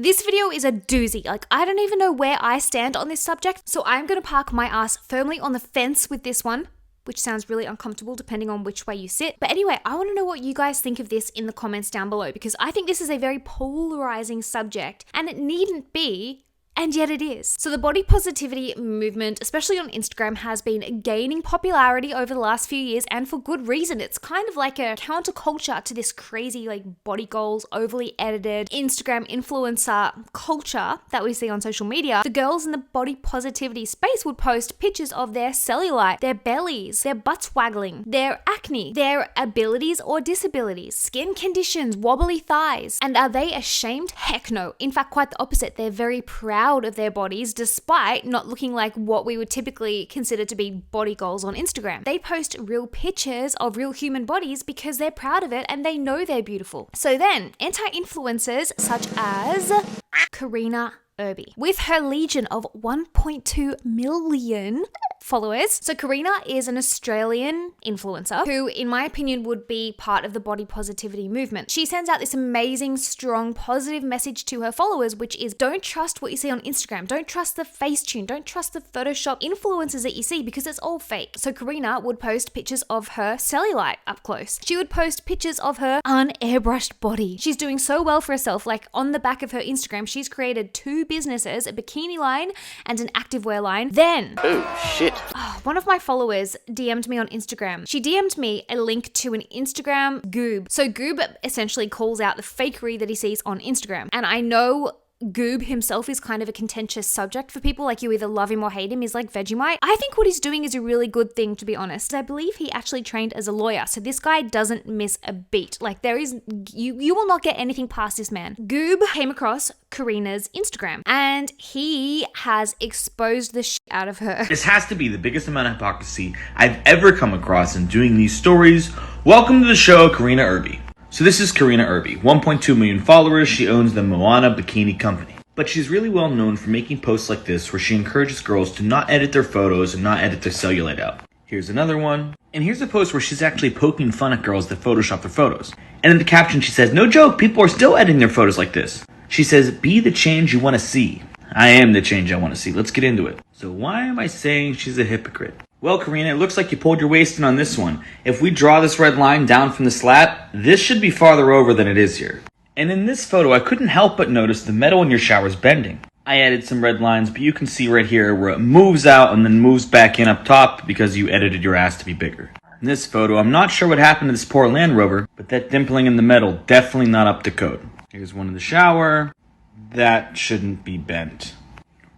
This video is a doozy. Like, I don't even know where I stand on this subject, so I'm gonna park my ass firmly on the fence with this one, which sounds really uncomfortable depending on which way you sit. But anyway, I want to know what you guys think of this in the comments down below, because I think this is a very polarizing subject and it needn't be, and yet it is. So the body positivity movement, especially on Instagram, has been gaining popularity over the last few years, and for good reason. It's kind of like a counterculture to this crazy like body goals, overly edited Instagram influencer culture that we see on social media. The girls in the body positivity space would post pictures of their cellulite, their bellies, their butts waggling, their acne, their abilities or disabilities, skin conditions, wobbly thighs. And are they ashamed? Heck no. In fact, quite the opposite. They're very proud of their bodies despite not looking like what we would typically consider to be body goals on Instagram. They post real pictures of real human bodies because they're proud of it and they know they're beautiful. So then, anti-influencers such as Karina Irby, with her legion of 1.2 million followers. So Karina is an Australian influencer who, in my opinion, would be part of the body positivity movement. She sends out this amazing, strong, positive message to her followers, which is don't trust what you see on Instagram. Don't trust the Facetune. Don't trust the Photoshop influencers that you see because it's all fake. So Karina would post pictures of her cellulite up close. She would post pictures of her unairbrushed body. She's doing so well for herself. Like on the back of her Instagram, she's created 2 businesses, a bikini line and an activewear line. Then, oh shit. One of my followers DM'd me on Instagram. She DM'd me a link to an Instagram Goob. So Goob essentially calls out the fakery that he sees on Instagram. And I know Goob himself is kind of a contentious subject for people. Like, you either love him or hate him. He's like Vegemite. I think what he's doing is a really good thing, to be honest. I believe he actually trained as a lawyer. So this guy doesn't miss a beat. Like, there is, you will not get anything past this man. Goob came across Karina's Instagram and he has exposed the shit out of her. This has to be the biggest amount of hypocrisy I've ever come across in doing these stories. Welcome to the show, Karina Irby. So this is Karina Irby, 1.2 million followers. She owns the Moana Bikini Company. But she's really well known for making posts like this where she encourages girls to not edit their photos and not edit their cellulite out. Here's another one. And here's a post where she's actually poking fun at girls that Photoshop their photos. And in the caption she says, no joke, people are still editing their photos like this. She says, be the change you want to see. I am the change I want to see. Let's get into it. So why am I saying she's a hypocrite? Well, Karina, it looks like you pulled your waist in on this one. If we draw this red line down from the slat, this should be farther over than it is here. And in this photo, I couldn't help but notice the metal in your shower is bending. I added some red lines, but you can see right here where it moves out and then moves back in up top because you edited your ass to be bigger. In this photo, I'm not sure what happened to this poor Land Rover, but that dimpling in the metal, definitely not up to code. Here's one in the shower. That shouldn't be bent.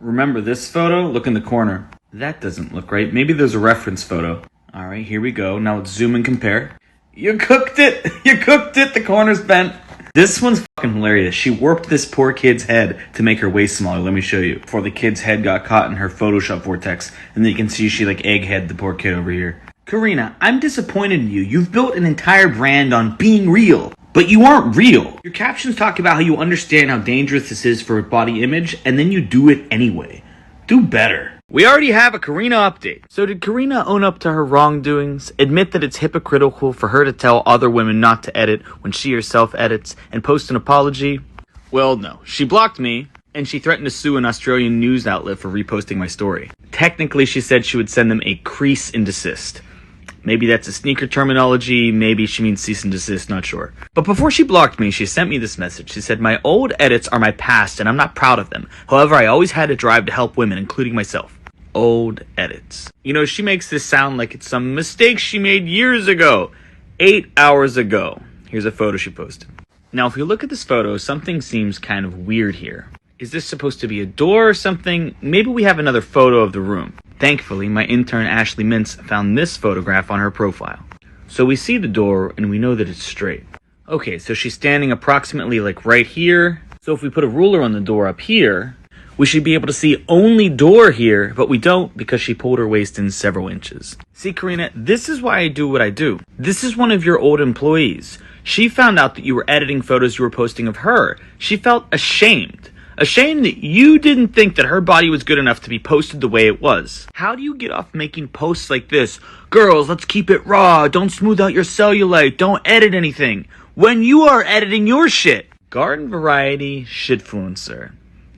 Remember this photo? Look in the corner. That doesn't look right. Maybe there's a reference photo. All right, here we go. Now let's zoom and compare. You cooked it. You cooked it. The corner's bent. This one's fucking hilarious. She warped this poor kid's head to make her waist smaller. Let me show you. Before the kid's head got caught in her Photoshop vortex. And then you can see she like egghead the poor kid over here. Karina, I'm disappointed in you. You've built an entire brand on being real. But you aren't real. Your captions talk about how you understand how dangerous this is for body image. And then you do it anyway. Do better. We already have a Karina update. So did Karina own up to her wrongdoings, admit that it's hypocritical for her to tell other women not to edit when she herself edits, and post an apology? Well, no. She blocked me, and she threatened to sue an Australian news outlet for reposting my story. Technically, she said she would send them a cease and desist. Maybe that's a sneaker terminology, maybe she means cease and desist, not sure. But before she blocked me, she sent me this message. She said, my old edits are my past and I'm not proud of them. However, I always had a drive to help women, including myself. Old edits. You know, she makes this sound like it's some mistake she made years ago. 8 hours ago. Here's a photo she posted. Now, if you look at this photo, something seems kind of weird here. Is this supposed to be a door or something? Maybe we have another photo of the room. Thankfully, my intern Ashley Mintz found this photograph on her profile. So we see the door and we know that it's straight. Okay, so she's standing approximately like right here. So if we put a ruler on the door up here, we should be able to see only door here, but we don't because she pulled her waist in several inches. See, Karina, this is why I do what I do. This is one of your old employees. She found out that you were editing photos you were posting of her. She felt ashamed. Ashamed that you didn't think that her body was good enough to be posted the way it was. How do you get off making posts like this? Girls, let's keep it raw. Don't smooth out your cellulite. Don't edit anything. When you are editing your shit. Garden variety shitfluencer.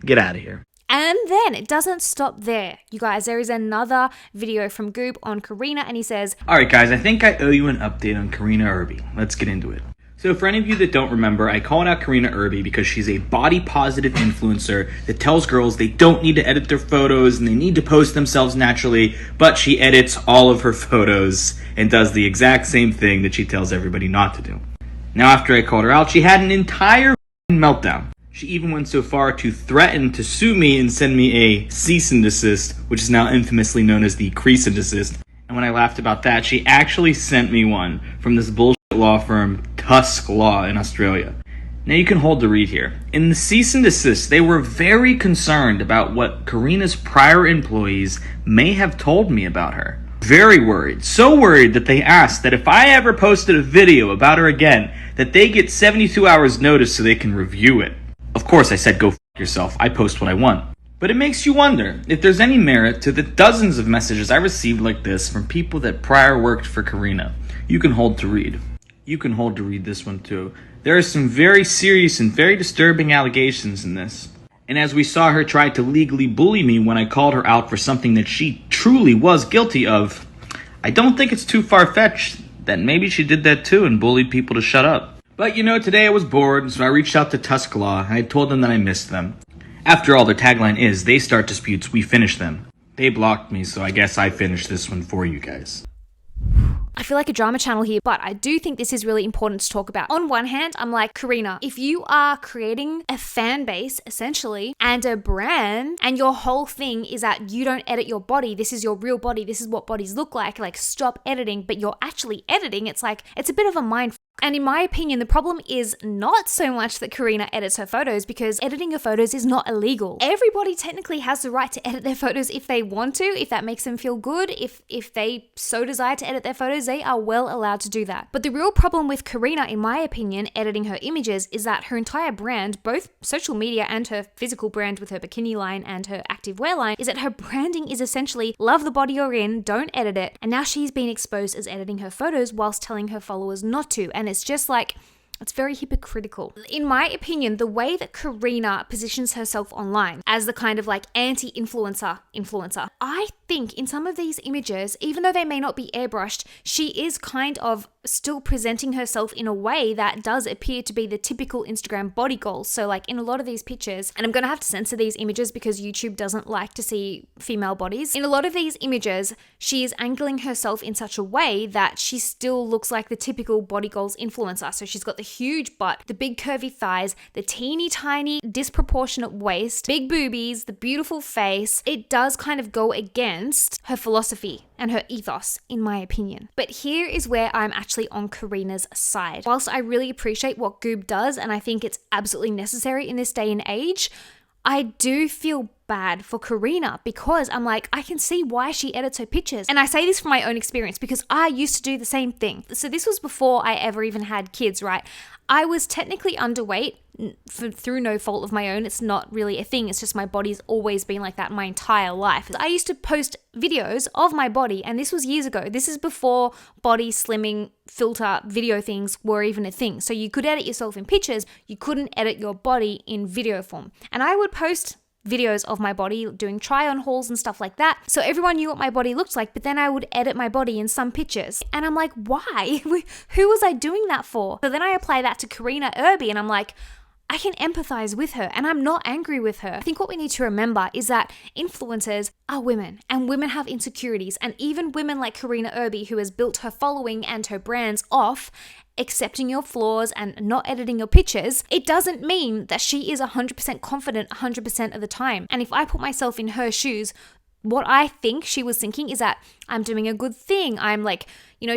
Get out of here. And then it doesn't stop there. You guys, there is another video from Goob on Karina, and he says, Alright guys, I think I owe you an update on Karina Irby. Let's get into it. So for any of you that don't remember, I called out Karina Irby because she's a body positive influencer that tells girls they don't need to edit their photos and they need to post themselves naturally, but she edits all of her photos and does the exact same thing that she tells everybody not to do. Now after I called her out, she had an entire meltdown. She even went so far to threaten to sue me and send me a cease and desist, which is now infamously known as the crease and desist. And when I laughed about that, she actually sent me one from this bullshit law firm, Tusk Law in Australia. Now you can hold the read here. In the cease and desist, they were very concerned about what Karina's prior employees may have told me about her. Very worried. So worried that they asked that if I ever posted a video about her again, that they get 72 hours notice so they can review it. Of course, I said go f*** yourself. I post what I want. But it makes you wonder if there's any merit to the dozens of messages I received like this from people that prior worked for Karina. You can hold to read. You can hold to read this one too. There are some very serious and very disturbing allegations in this. And as we saw her try to legally bully me when I called her out for something that she truly was guilty of, I don't think it's too far-fetched that maybe she did that too and bullied people to shut up. But you know, today I was bored, so I reached out to Tusk Law and I told them that I missed them. After all, their tagline is, they start disputes, we finish them. They blocked me, so I guess I finished this one for you guys. I feel like a drama channel here, but I do think this is really important to talk about. On one hand, I'm like, Karina, if you are creating a fan base, essentially, and a brand, and your whole thing is that you don't edit your body, this is your real body, this is what bodies look like stop editing, but you're actually editing, it's like, it's a bit of a mind f***. And in my opinion, the problem is not so much that Karina edits her photos, because editing your photos is not illegal. Everybody technically has the right to edit their photos if they want to, if that makes them feel good, if they so desire to edit their photos, they are well allowed to do that. But the real problem with Karina, in my opinion, editing her images is that her entire brand, both social media and her physical brand with her bikini line and her activewear line, is that her branding is essentially love the body you're in, don't edit it. And now she's been exposed as editing her photos whilst telling her followers not to. And it's just like, it's very hypocritical. In my opinion, the way that Karina positions herself online as the kind of like anti-influencer, I think in some of these images, even though they may not be airbrushed, she is kind of still presenting herself in a way that does appear to be the typical Instagram body goals. So like in a lot of these pictures, and I'm going to have to censor these images because YouTube doesn't like to see female bodies. In a lot of these images, she is angling herself in such a way that she still looks like the typical body goals influencer. So she's got the huge butt, the big curvy thighs, the teeny tiny disproportionate waist, big boobies, the beautiful face. It does kind of go against her philosophy and her ethos, in my opinion. But here is where I'm actually on Karina's side. Whilst I really appreciate what Goob does, and I think it's absolutely necessary in this day and age, I do feel bad for Karina because I'm like, I can see why she edits her pictures. And I say this from my own experience because I used to do the same thing. So this was before I ever even had kids, right? I was technically underweight through no fault of my own. It's not really a thing. It's just my body's always been like that my entire life. I used to post videos of my body, and this was years ago. This is before body slimming filter video things were even a thing. So you could edit yourself in pictures. You couldn't edit your body in video form. And I would post videos of my body doing try on hauls and stuff like that. So everyone knew what my body looked like, but then I would edit my body in some pictures. And I'm like, why? Who was I doing that for? So then I apply that to Karina Irby and I'm like, I can empathize with her and I'm not angry with her. I think what we need to remember is that influencers are women and women have insecurities, and even women like Karina Irby, who has built her following and her brands off accepting your flaws and not editing your pictures, it doesn't mean that she is 100% confident 100% of the time. And if I put myself in her shoes, what I think she was thinking is that I'm doing a good thing. I'm like,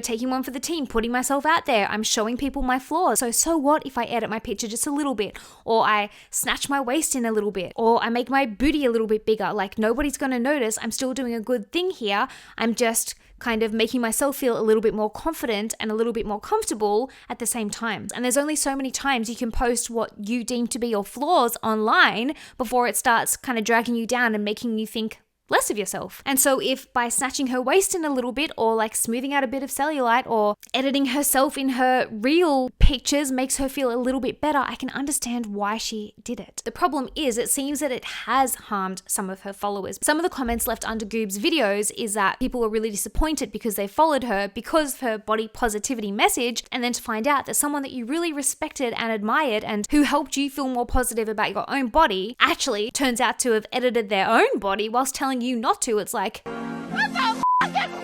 taking one for the team, putting myself out there. I'm showing people my flaws. So what if I edit my picture just a little bit, or I snatch my waist in a little bit, or I make my booty a little bit bigger? Like, nobody's going to notice. I'm still doing a good thing here. I'm just kind of making myself feel a little bit more confident and a little bit more comfortable at the same time. And there's only so many times you can post what you deem to be your flaws online before it starts kind of dragging you down and making you think less of yourself. And so if by snatching her waist in a little bit, or like smoothing out a bit of cellulite, or editing herself in her real pictures makes her feel a little bit better, I can understand why she did it. The problem is, it seems that it has harmed some of her followers. Some of the comments left under Goob's videos is that people were really disappointed because they followed her because of her body positivity message, and then to find out that someone that you really respected and admired and who helped you feel more positive about your own body actually turns out to have edited their own body whilst telling you not to. It's like, what the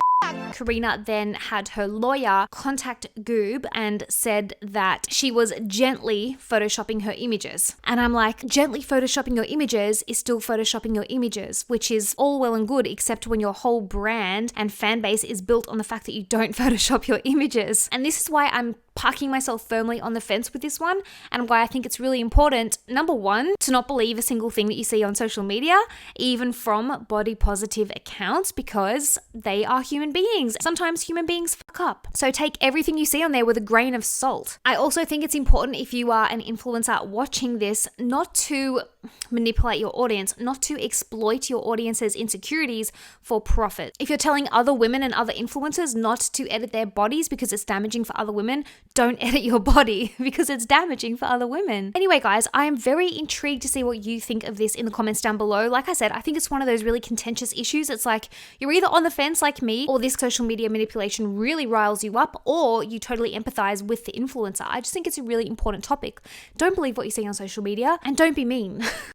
Karina then had her lawyer contact Goob and said that she was gently photoshopping her images. And I'm like, gently photoshopping your images is still photoshopping your images, which is all well and good, except when your whole brand and fan base is built on the fact that you don't photoshop your images. And this is why I'm parking myself firmly on the fence with this one, and why I think it's really important, number one, to not believe a single thing that you see on social media, even from body positive accounts, because they are human beings. Sometimes human beings fuck up. So take everything you see on there with a grain of salt. I also think it's important, if you are an influencer watching this, not to manipulate your audience, not to exploit your audience's insecurities for profit. If you're telling other women and other influencers not to edit their bodies because it's damaging for other women, don't edit your body because it's damaging for other women. Anyway, guys, I am very intrigued to see what you think of this in the comments down below. Like I said, I think it's one of those really contentious issues. It's like you're either on the fence like me, or this social media manipulation really riles you up, or you totally empathize with the influencer. I just think it's a really important topic. Don't believe what you see on social media, and don't be mean.